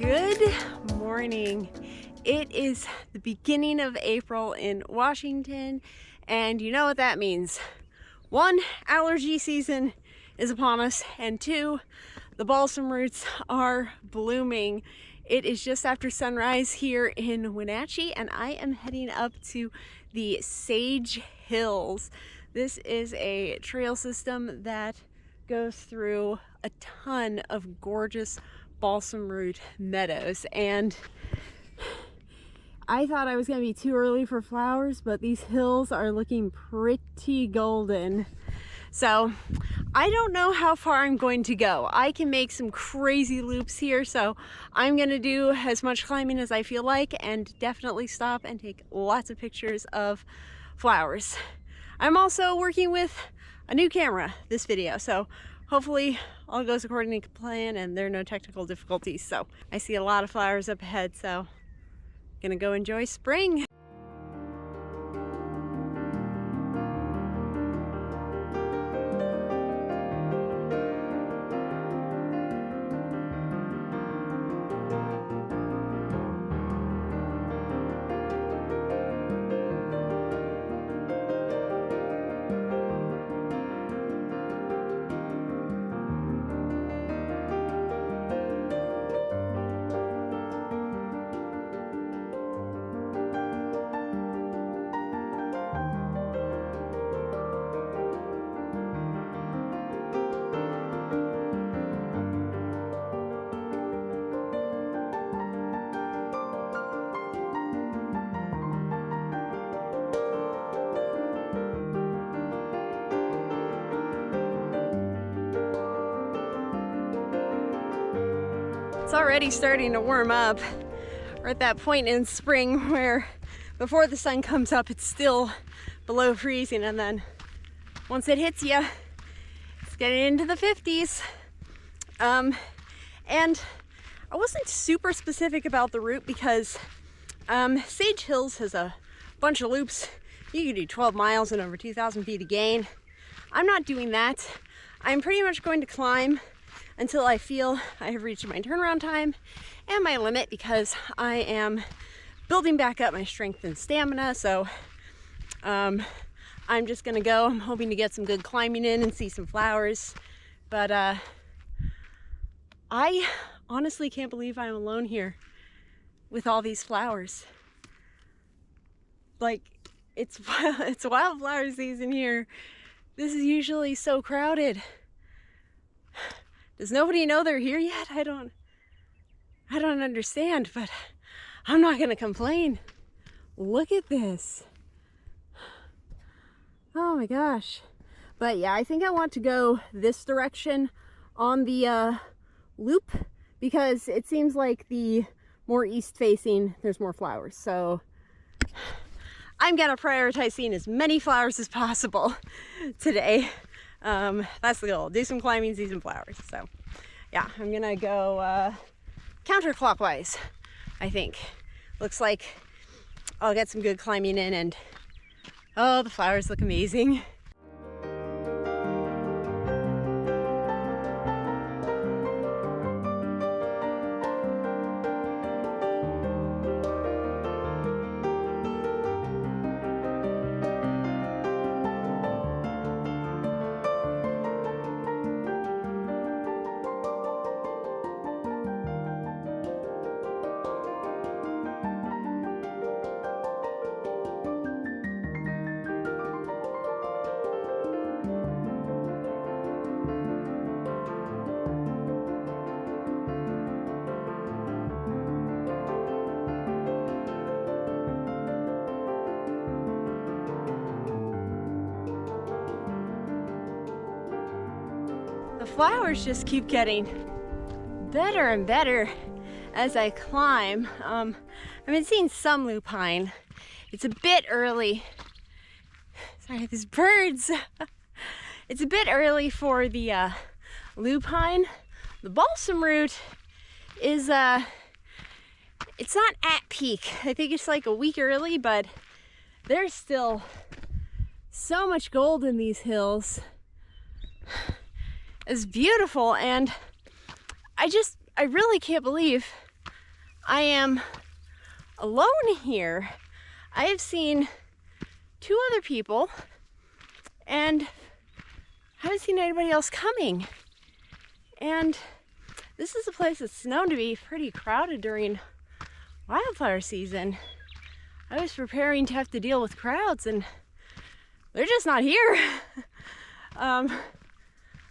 Good morning. It is the beginning of April in Washington, and you know what that means. 1, allergy season is upon us, and 2, the balsam roots are blooming. It is just after sunrise here in Wenatchee, and I am heading up to the Sage Hills. This is a trail system that goes through a ton of gorgeous balsam root meadows, and I thought I was going to be too early for flowers, but these hills are looking pretty golden. So I don't know how far I'm going to go. I can make some crazy loops here, so I'm going to do as much climbing as I feel like and definitely stop and take lots of pictures of flowers. I'm also working with a new camera this video, so hopefully all goes according to plan and there are no technical difficulties. So I see a lot of flowers up ahead, so I'm gonna go enjoy spring. It's already starting to warm up. We're at that point in spring where before the sun comes up it's still below freezing, and then once it hits you, it's getting into the 50s. And I wasn't super specific about the route because Sage Hills has a bunch of loops. You can do 12 miles and over 2,000 feet of gain. I'm not doing that. I'm pretty much going to climb until I feel I have reached my turnaround time and my limit, because I am building back up my strength and stamina. So I'm just gonna go. I'm hoping to get some good climbing in and see some flowers. But I honestly can't believe I'm alone here with all these flowers. Like, it's wildflower season here. This is usually so crowded. Does nobody know they're here yet? I don't understand, but I'm not gonna complain. Look at this. Oh my gosh. But yeah, I think I want to go this direction on the loop, because it seems like the more east facing, there's more flowers. So I'm gonna prioritize seeing as many flowers as possible today. That's the goal. Do some climbing, see some flowers. So yeah, I'm gonna go counterclockwise, I think. Looks like I'll get some good climbing in, and oh, the flowers look amazing. Flowers just keep getting better and better as I climb. I've been seeing some lupine. It's a bit early. Sorry, there's birds. It's a bit early for the lupine. The balsam root is it's not at peak. I think it's like a week early, but there's still so much gold in these hills. It's beautiful, and I really can't believe I am alone here. I have seen 2 other people and haven't seen anybody else coming. And this is a place that's known to be pretty crowded during wildflower season. I was preparing to have to deal with crowds and they're just not here.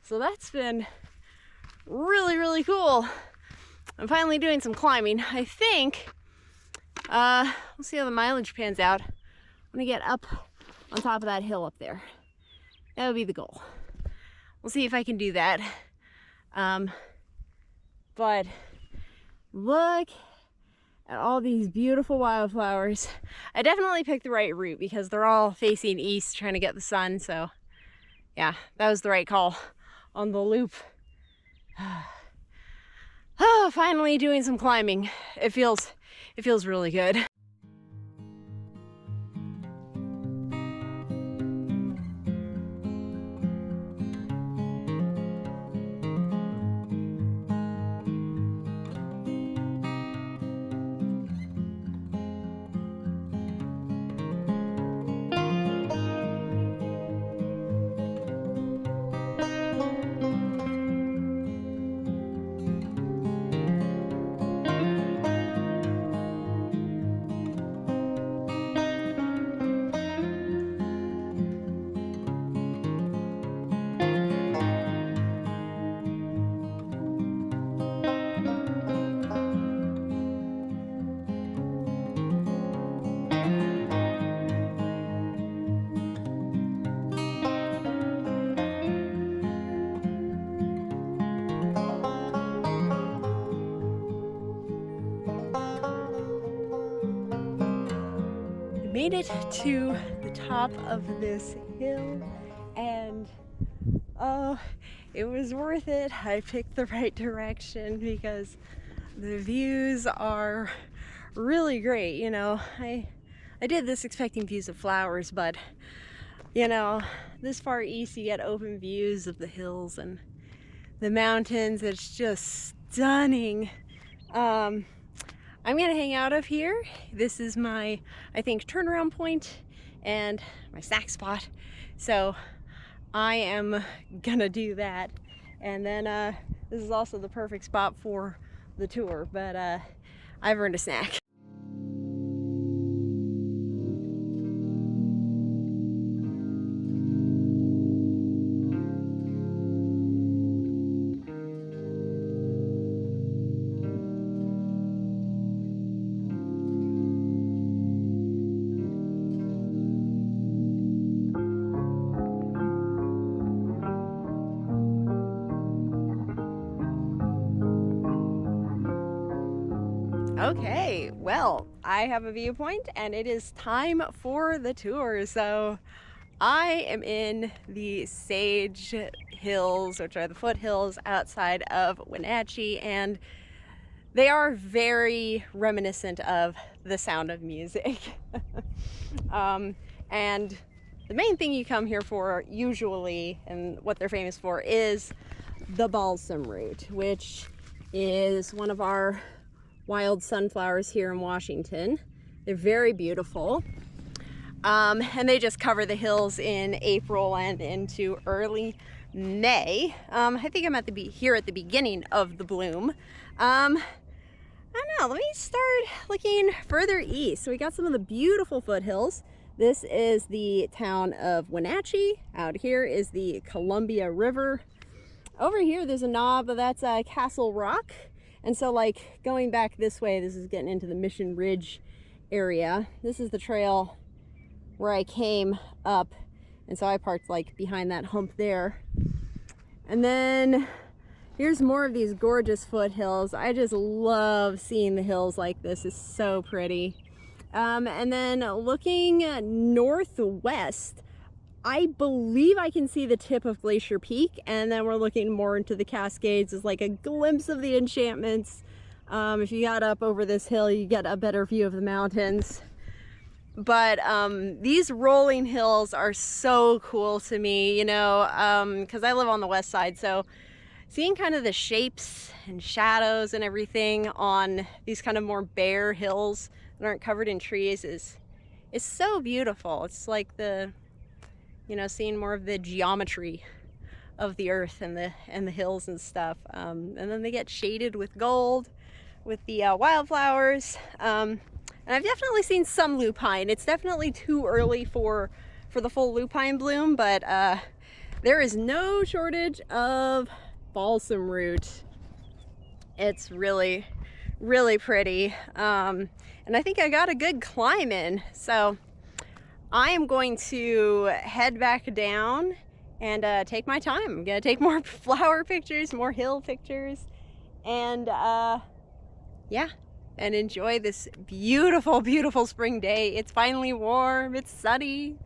So that's been really, really cool. I'm finally doing some climbing. I think, we'll see how the mileage pans out. I'm gonna get up on top of that hill up there. That would be the goal. We'll see if I can do that. But look at all these beautiful wildflowers. I definitely picked the right route because they're all facing east trying to get the sun. So yeah, that was the right call on the loop. Oh, finally doing some climbing. It feels really good. Made it to the top of this hill and oh, it was worth it. I picked the right direction because the views are really great. You know, I did this expecting views of flowers, but you know, this far east you get open views of the hills and the mountains. It's just stunning. I'm gonna hang out up here. This is my, I think, turnaround point and my snack spot. So I am gonna do that. And then this is also the perfect spot for the tour, but I've earned a snack. Okay, well, I have a viewpoint and it is time for the tour. So I am in the Sage Hills, which are the foothills outside of Wenatchee, and they are very reminiscent of The Sound of Music. And the main thing you come here for usually, and what they're famous for, is the balsamroot, which is one of our wild sunflowers here in Washington. They're very beautiful. And they just cover the hills in April and into early May. I think I'm here at the beginning of the bloom. I don't know, let me start looking further east. So we got some of the beautiful foothills. This is the town of Wenatchee. Out here is the Columbia River. Over here there's a knob, but that's Castle Rock. And so like going back this way, this is getting into the Mission Ridge area. This is the trail where I came up. And so I parked like behind that hump there. And then here's more of these gorgeous foothills. I just love seeing the hills like this. It's so pretty. And then looking northwest, I believe I can see the tip of Glacier Peak, and then we're looking more into the Cascades. It's like a glimpse of the enchantments. If you got up over this hill, you get a better view of the mountains. But these rolling hills are so cool to me, you know, because I live on the west side, so seeing kind of the shapes and shadows and everything on these kind of more bare hills that aren't covered in trees is so beautiful. It's like the, you know, seeing more of the geometry of the earth and the hills and stuff. And then they get shaded with gold with the wildflowers. And I've definitely seen some lupine. It's definitely too early for the full lupine bloom, but there is no shortage of balsamroot. It's really, really pretty. And I think I got a good climb in. So I am going to head back down and take my time. I'm gonna take more flower pictures, more hill pictures, and yeah, and enjoy this beautiful, beautiful spring day. It's finally warm, it's sunny.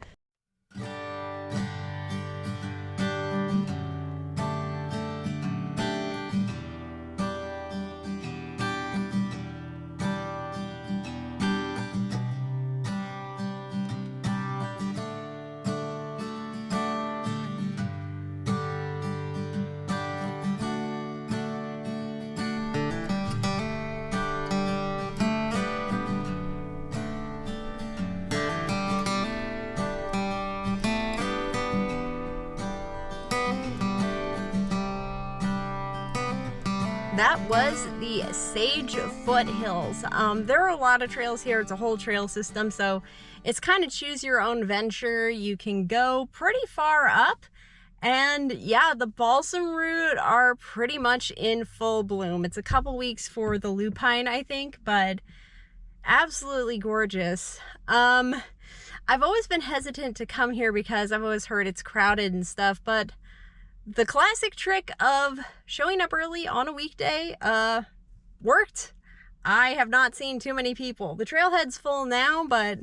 That was the Sage Foothills. There are a lot of trails here. It's a whole trail system, so it's kind of choose your own venture. You can go pretty far up, and yeah, the balsamroot are pretty much in full bloom. It's a couple weeks for the lupine, I think, but absolutely gorgeous. I've always been hesitant to come here because I've always heard it's crowded and stuff, but the classic trick of showing up early on a weekday worked. I have not seen too many people. The trailhead's full now, but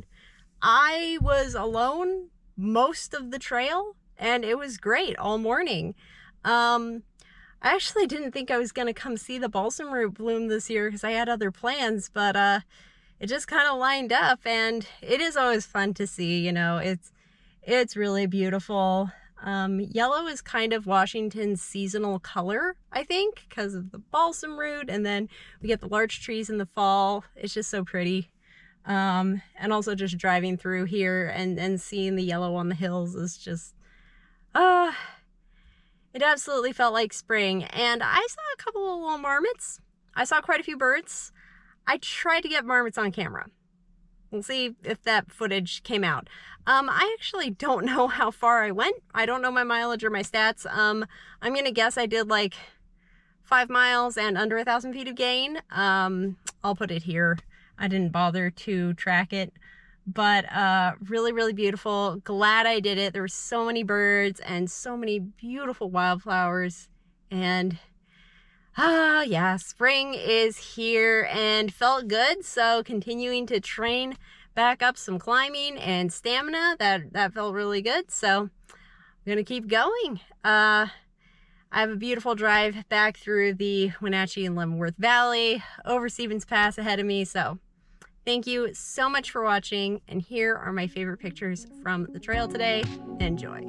I was alone most of the trail, and it was great all morning. I actually didn't think I was going to come see the balsamroot bloom this year because I had other plans, but it just kind of lined up, and it is always fun to see. You know, it's really beautiful. Yellow is kind of Washington's seasonal color, I think, because of the balsamroot, and then we get the large trees in the fall. It's just so pretty. And also just driving through here and seeing the yellow on the hills is just, it absolutely felt like spring. And I saw a couple of little marmots. I saw quite a few birds. I tried to get marmots on camera. We'll see if that footage came out. I actually don't know how far I went. I don't know my mileage or my stats. I'm gonna guess I did like 5 miles and under 1,000 feet of gain. I'll put it here. I didn't bother to track it, but really, really beautiful. Glad I did it. There were so many birds and so many beautiful wildflowers, and yeah, spring is here and felt good. So continuing to train back up some climbing and stamina, that felt really good. So I'm gonna keep going. I have a beautiful drive back through the Wenatchee and Leavenworth Valley over Stevens Pass ahead of me. So thank you so much for watching, and here are my favorite pictures from the trail today. Enjoy.